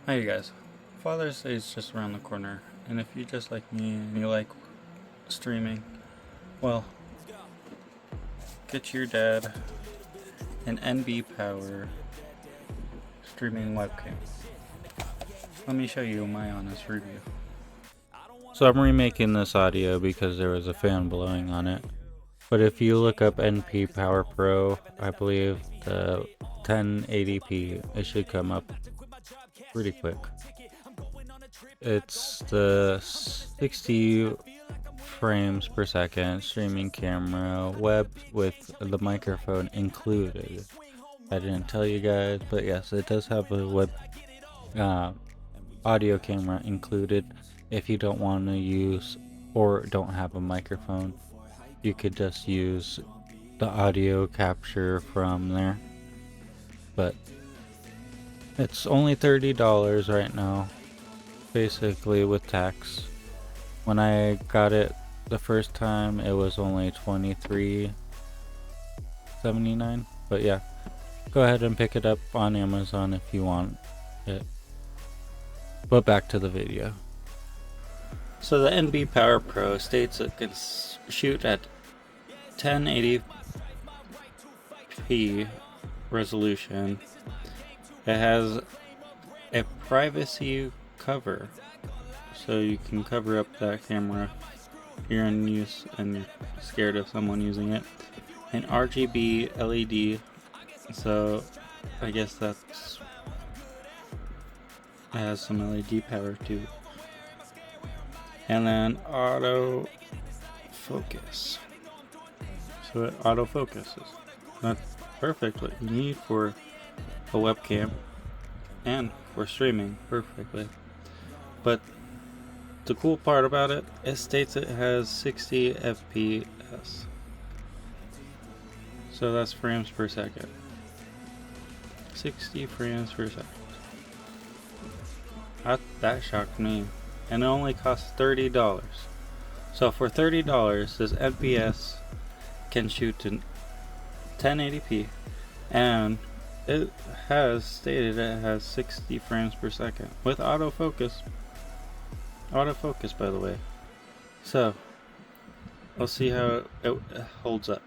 Hi you guys. Father's Day is just around the corner, and if you just like me and you like streaming, well, get your dad an NB Power streaming webcam. Let me show you my honest review. So I'm remaking this audio because there was a fan blowing on it. But if you look up NP Power Pro, I believe the 1080p, it should come up pretty quick. It's the 60 frames per second streaming camera, web with the microphone included. I didn't tell you guys, but yes, it does have a web audio camera included. If you don't want to use or don't have a microphone, you could just use the audio capture from there. But it's only $30 right now, basically with tax. When I got it the first time, it was only $23.79. But yeah, go ahead and pick it up on Amazon if you want it. But back to the video. So the NB Power Pro states it can shoot at 1080p resolution. It has a privacy cover, so you can cover up that camera if you're in use and you're scared of someone using it. An RGB LED, so I guess it has some LED power too. And then auto focus, so it auto focuses. That's perfect what you need for a webcam and for streaming perfectly. But the cool part about it, it states it has 60 FPS, so that's frames per second. 60 frames per second. That shocked me. And it only costs $30. So for $30, this FPS can shoot to 1080p, and it has stated it has 60 frames per second with autofocus. Autofocus, by the way. So let's see how it holds up.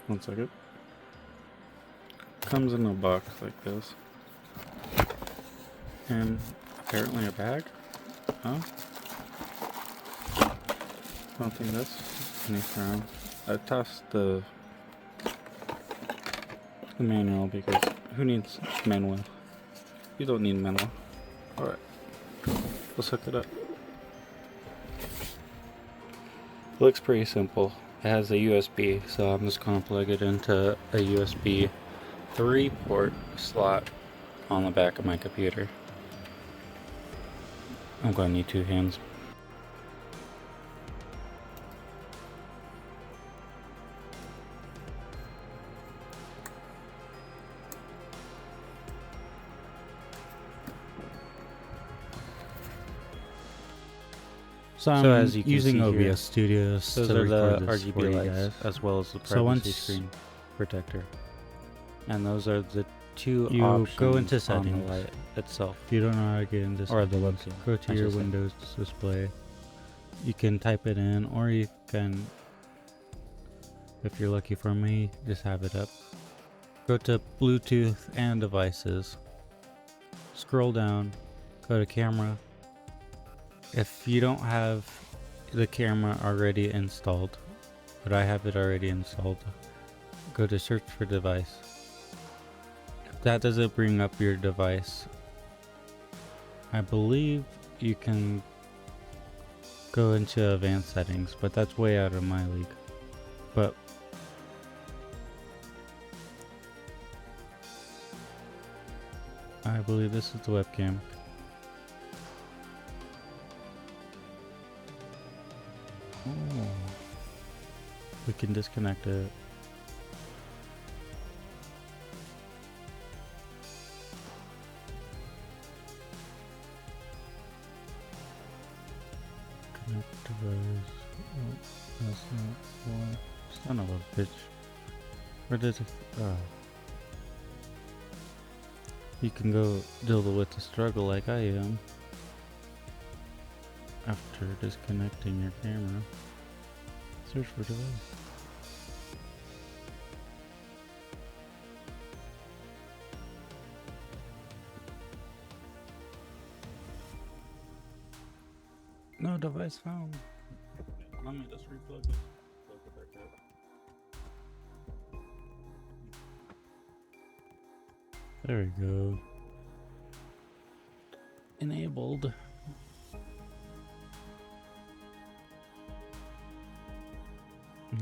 One second. Comes in a box like this, and apparently a bag. Oh, I don't think that's anything. I tossed the manual because who needs manual? You don't need manual. All right, let's hook it up. It looks pretty simple. It has a USB, so I'm just gonna plug it into a USB 3-port slot on the back of my computer. I'm gonna need 2 hands. So as you can using OBS here, Studios those to are the record this RGB for you lights, guys. as well as the So privacy once screen protector. And those are the 2 you options go into on settings, the light itself. if you don't know how to get into Or the settings, webcam, go to I your should say. Windows display. You can type it in, or you can, if you're lucky for me, just have it up. Go to Bluetooth and devices. Scroll down, go to camera. If you don't have the camera already installed, but I have it already installed, go to search for device. If that doesn't bring up your device, I believe you can go into advanced settings, but that's way out of my league. But I believe this is the webcam. Oh. We can disconnect it. Connect device. Oh, that's not one. Son of a bitch. Where did it? Oh. You can go deal with the struggle like I am after disconnecting your camera. Search for device. No device found. Let me just replug it. Plug it back up. There we go. Enabled.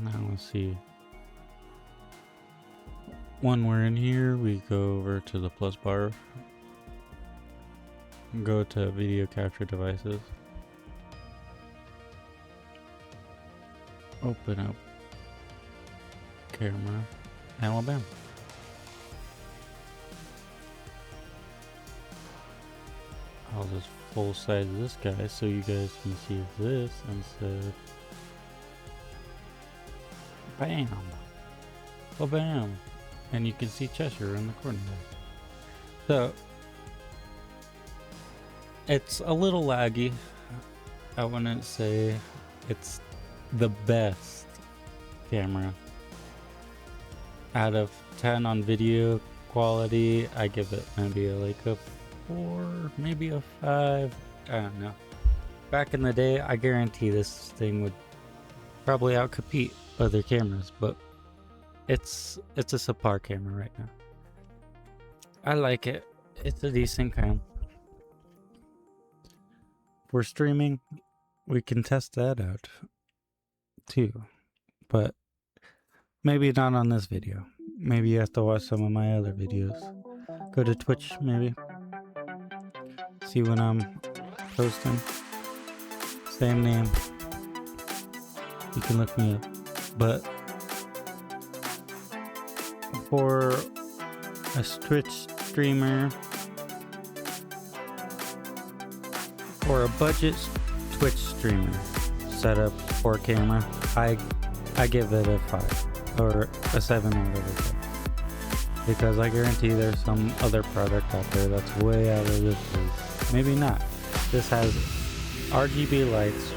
Now let's see. When we're in here, we go over to the plus bar. Go to video capture devices. Open up camera, and bam. I'll just full size this guy so you guys can see this instead. Bam! Oh, bam! And you can see Cheshire in the corner there. So, it's a little laggy. I wouldn't say it's the best camera. Out of 10 on video quality, I give it maybe like a 4, maybe a 5. I don't know. Back in the day, I guarantee this thing would probably outcompete other cameras, but it's a subpar camera right now. I like it. It's a decent cam. If we're streaming, we can test that out too, but maybe not on this video. Maybe you have to watch some of my other videos. Go to Twitch, maybe. See when I'm posting. Same name. You can look me up. But for a Twitch streamer, for a budget Twitch streamer setup or camera, I give it a 5 or a 7 out of a 10. Because I guarantee there's some other product out there that's way out of this league. Maybe not. This has RGB lights.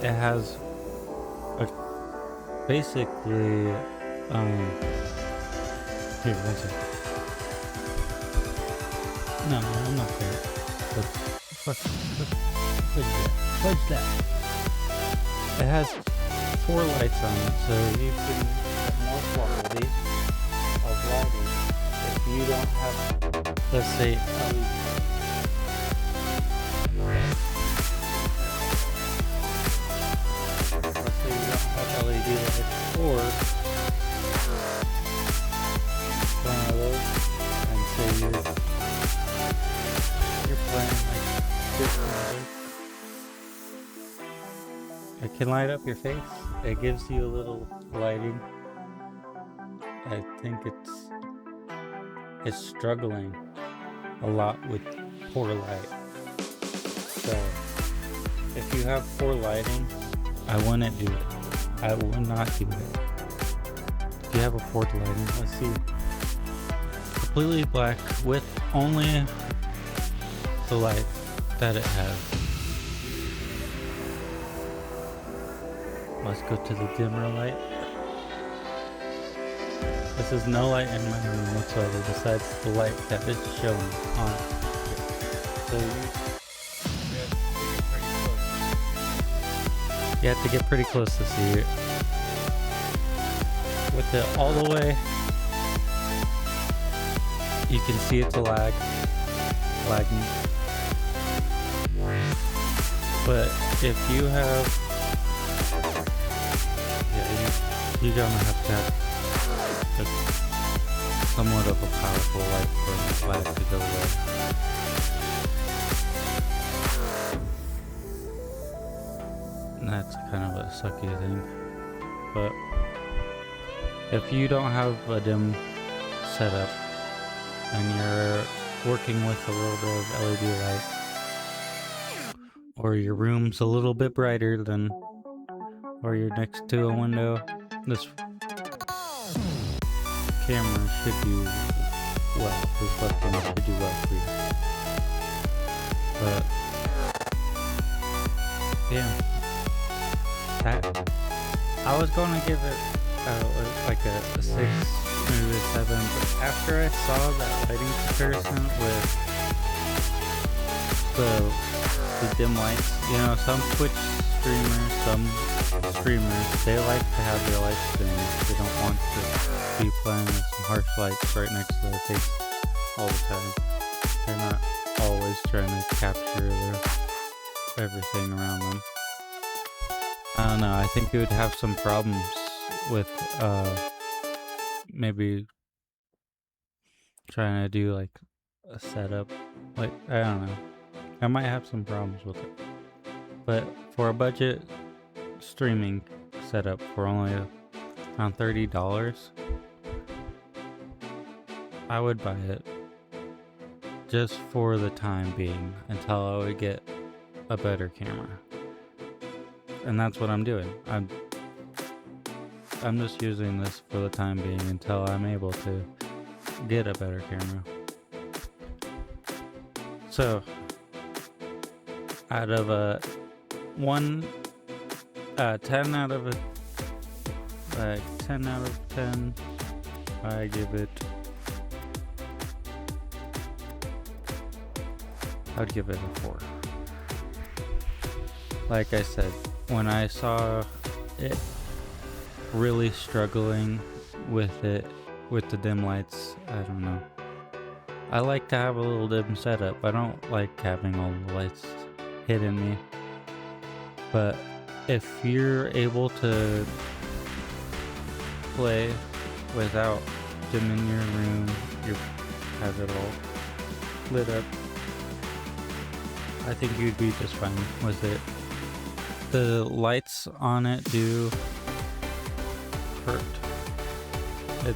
It has basically here, one second. No, I'm not there. What's that? It has 4 lights on it, so you can have more quality of lighting if you don't have, let's say, LED. Let's say you don't have LED lights, or one of those, and say you're playing like this music. It can light up your face. It gives you a little lighting. I think it's struggling a lot with poor light. So if you have poor lighting, I wouldn't do it. I would not do it. If you have a poor lighting, let's see. Completely black with only the light that it has. Let's go to the dimmer light. This is no light in my room whatsoever besides the light that is showing on. So you have to get pretty close to see it. With it all the way, you can see it's lagging. But if you have, you're gonna have to have somewhat of a powerful light for the lag to go away. And that's kind of a sucky thing. But if you don't have a dim setup and you're working with a little bit of LED light or your room's a little bit brighter than, or you're next to a window, this camera should do well. This webcam should do well for you. But yeah, I was going to give it like a 6, maybe a 7, but after I saw that lighting comparison with the dim lights, you know, some Twitch streamers, they like to have their lights dim. They don't want to be playing with some harsh lights right next to their face all the time. They're not always trying to capture everything around them. I don't know, I think it would have some problems with maybe trying to do like a setup. Like, I don't know. I might have some problems with it. But for a budget streaming setup for only around $30, I would buy it just for the time being until I would get a better camera. And that's what I'm doing. I'm just using this for the time being until I'm able to get a better camera. So, out of a 10 out of 10, I give it. I'd give it a 4. Like I said, when I saw it really struggling with the dim lights, I don't know. I like to have a little dim setup. I don't like having all the lights hitting me. But if you're able to play without dimming your room, you have it all lit up, I think you'd be just fine with it. The lights on it do hurt. It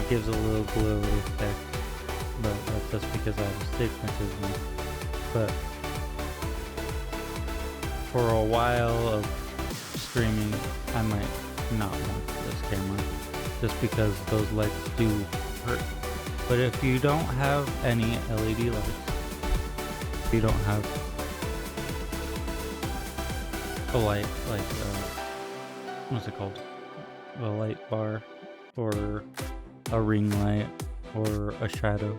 gives a little glow effect, but that's just because I have astigmatism. But for a while of streaming, I might not want this camera, just because those lights do hurt. But if you don't have any LED lights, if you don't have a light, like, what's it called? A light bar, or a ring light, or a shadow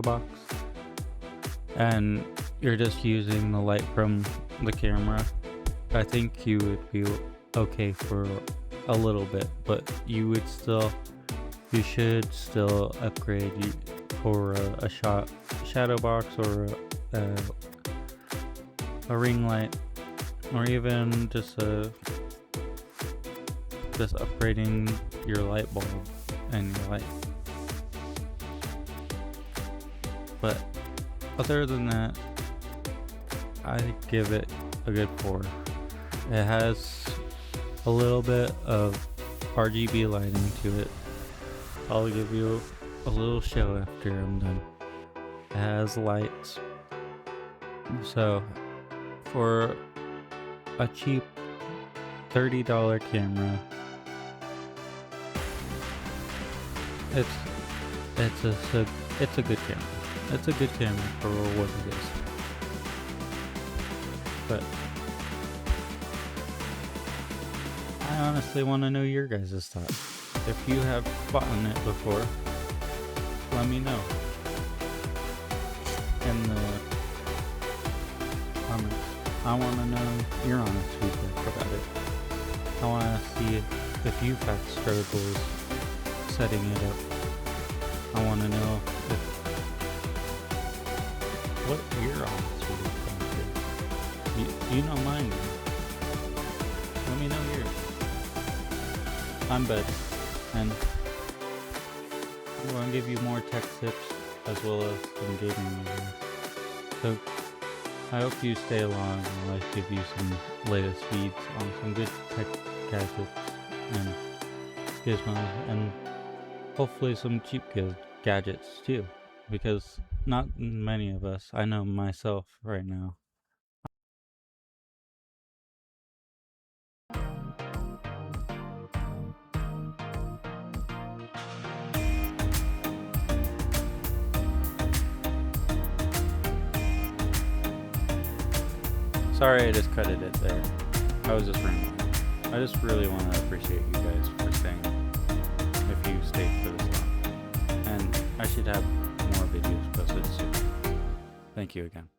box, and you're just using the light from the camera, I think you would be okay for a little bit, but you should still upgrade for a shadow box, or a ring light, or even just upgrading your light bulb and your light. But other than that, I give it a good 4. It has a little bit of RGB lighting to it. I'll give you a little show after I'm done. It has lights. So for a cheap $30 camera, it's a good camera. It's a good camera for what it is. But I honestly want to know your guys' thoughts. If you have bought it before, let me know in the comments. I want to know your honest feedback about it. I want to see if you've had struggles setting it up. I want to know what your honest feedback is. You know mine. Let me know yours. I'm Bud, and I'm going to give you more tech tips as well as some gaming videos. So I hope you stay along while I give you some latest feeds on some good tech gadgets and gizmos, and hopefully some cheap gadgets too, because Not many of us. I know myself right now. Sorry I just cut it there. I was just rambling. I just really want to appreciate you guys for staying, if you stayed for this long. And I should have more videos posted soon. Thank you again.